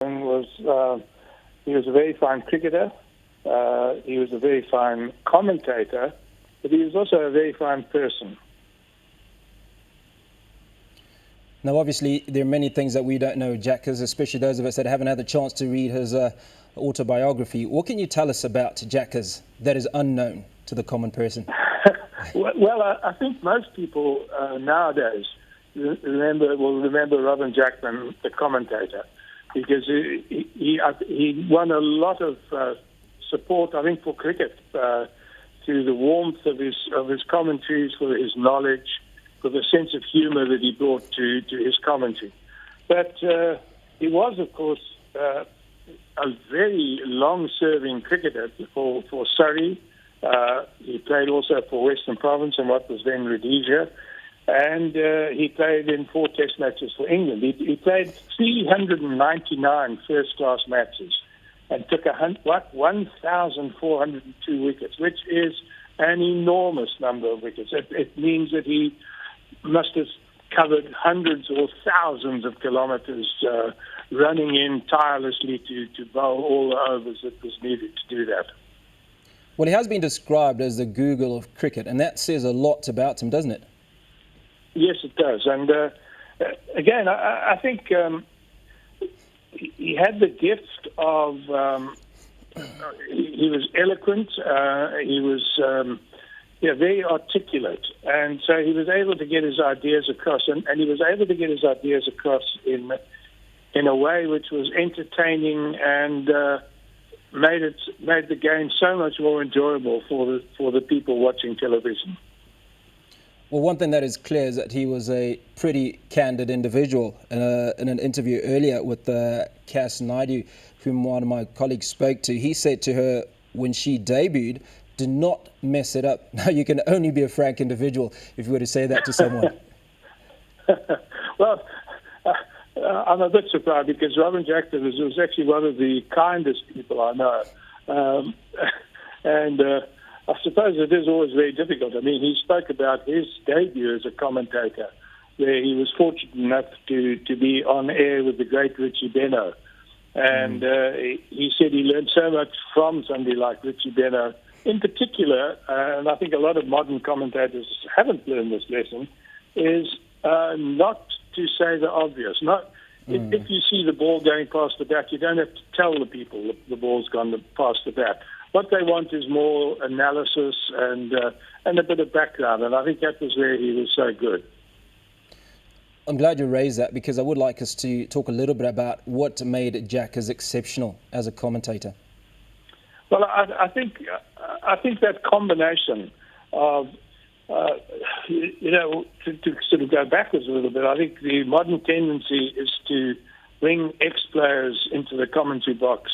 He was a very fine cricketer. He was a very fine commentator, but he was also a very fine person. Now, obviously, there are many things that we don't know, Jackers, especially those of us that haven't had the chance to read his autobiography. What can you tell us about Jackers that is unknown to the common person? Well, I think most people nowadays remember Robin Jackman, the commentator, because he won a lot of support, I think, for cricket through the warmth of his commentaries, for his knowledge, for the sense of humour that he brought to his commentary. But he was, of course, a very long-serving cricketer for Surrey. He played also for Western Province and what was then Rhodesia. And he played in 4 Test matches for England. He played 399 first-class matches and took 1,402 wickets, which is an enormous number of wickets. It means that he must have covered hundreds or thousands of kilometres, running in tirelessly to bowl all the overs that was needed to do that. Well, he has been described as the Google of cricket, and that says a lot about him, doesn't it? Yes, it does. And again, I think he had the gift of, he was eloquent, he was very articulate, and so he was able to get his ideas across, and he was able to get his ideas across in a way which was entertaining and made the game so much more enjoyable for the people watching television. Well, one thing that is clear is that he was a pretty candid individual. In an interview earlier with Cass Naidu, whom one of my colleagues spoke to, he said to her when she debuted, "Do not mess it up." Now, you can only be a frank individual if you were to say that to someone. Well, I'm a bit surprised because Robin Jackman was actually one of the kindest people I know. I suppose it is always very difficult. I mean, he spoke about his debut as a commentator, where he was fortunate enough to be on air with the great Richie Benaud. And he said he learned so much from somebody like Richie Benaud. In particular, and I think a lot of modern commentators haven't learned this lesson, is not to say the obvious. If you see the ball going past the bat, you don't have to tell the people the ball's gone past the bat. What they want is more analysis and a bit of background, and I think that was where he was so good. I'm glad you raised that, because I would like us to talk a little bit about what made Jackers exceptional as a commentator. Well, I think that combination of to sort of go backwards a little bit, I think the modern tendency is to bring ex-players into the commentary box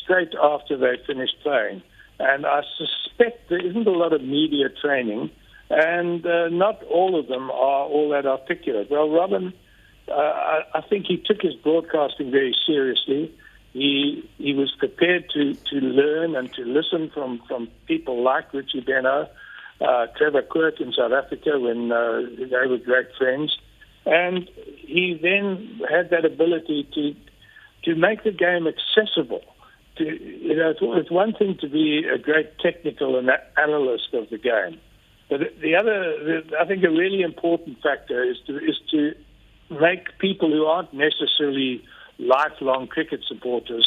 straight after they finish playing. And I suspect there isn't a lot of media training, and not all of them are all that articulate. Well, Robin, I think he took his broadcasting very seriously. He was prepared to learn and to listen from people like Richie Benaud, Trevor Quirk in South Africa when they were great friends. And he then had that ability to make the game accessible. It's one thing to be a great technical analyst of the game, but I think a really important factor is to make people who aren't necessarily lifelong cricket supporters,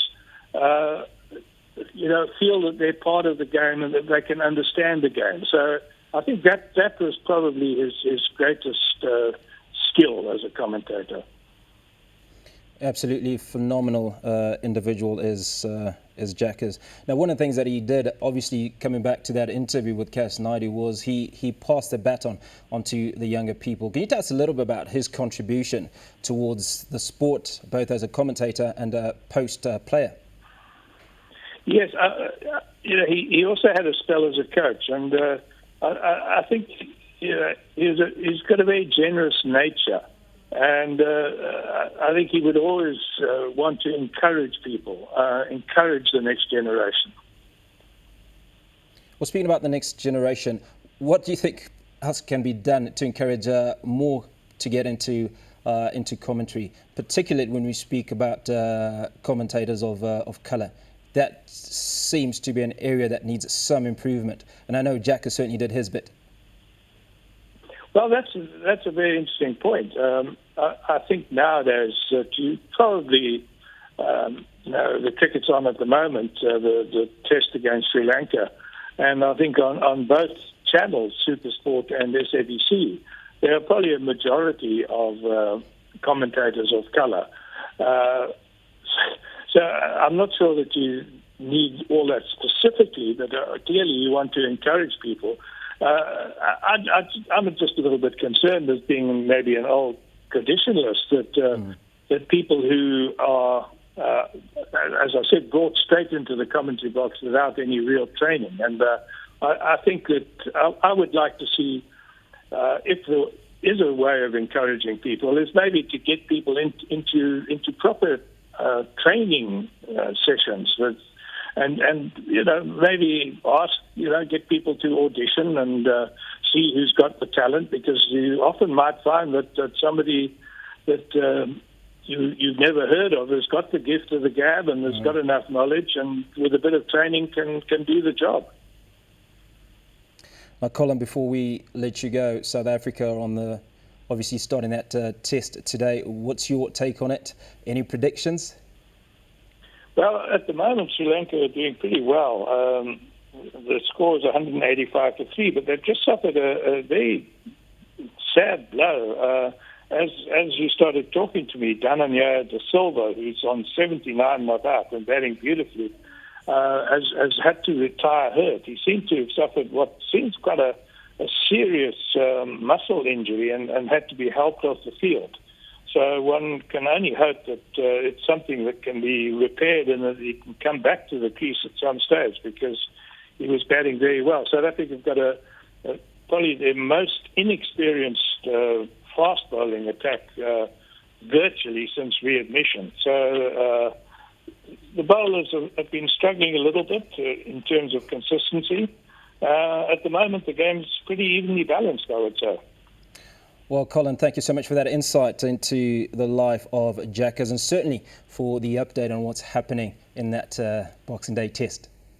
feel that they're part of the game and that they can understand the game. So I think that was probably his greatest skill as a commentator. Absolutely phenomenal individual is Jackers. Now, one of the things that he did, obviously coming back to that interview with Cass Naidu, was he passed the baton onto the younger people. Can you tell us a little bit about his contribution towards the sport, both as a commentator and a post-player? Yes, he also had a spell as a coach, and I think he's got a very generous nature. And I think he would always want to encourage people, encourage the next generation. Well, speaking about the next generation, what do you think else can be done to encourage more to get into into commentary, particularly when we speak about commentators of colour. That seems to be an area that needs some improvement, and I know Jack has certainly did his bit. Well, that's a very interesting point. I think nowadays you probably the cricket's on at the moment, the test against Sri Lanka, and I think on both channels, SuperSport and SABC, there are probably a majority of commentators of colour. So I'm not sure that you need all that specifically, but clearly you want to encourage people. I'm just a little bit concerned as being maybe an old traditionalist that people who are, as I said, brought straight into the commentary box without any real training. And I think that I would like to see if there is a way of encouraging people, is maybe to get people into proper training sessions with. And maybe ask, get people to audition and see who's got the talent, because you often might find that somebody that you've never heard of has got the gift of the gab and has got enough knowledge, and with a bit of training can do the job. Now, Colin, before we let you go, South Africa are obviously starting that test today. What's your take on it? Any predictions? Well, at the moment, Sri Lanka are doing pretty well. The score is 185-3, but they've just suffered a very sad blow. As you started talking to me, Dananya De Silva, who's on 79 not out and batting beautifully, has had to retire hurt. He seemed to have suffered what seems quite a serious muscle injury and had to be helped off the field. So one can only hope that it's something that can be repaired and that he can come back to the crease at some stage, because he was batting very well. South Africa have got probably the most inexperienced fast bowling attack virtually since readmission. So the bowlers have been struggling a little bit in terms of consistency. At the moment, the game's pretty evenly balanced, I would say. Well, Colin, thank you so much for that insight into the life of Jackers, and certainly for the update on what's happening in that Boxing Day test.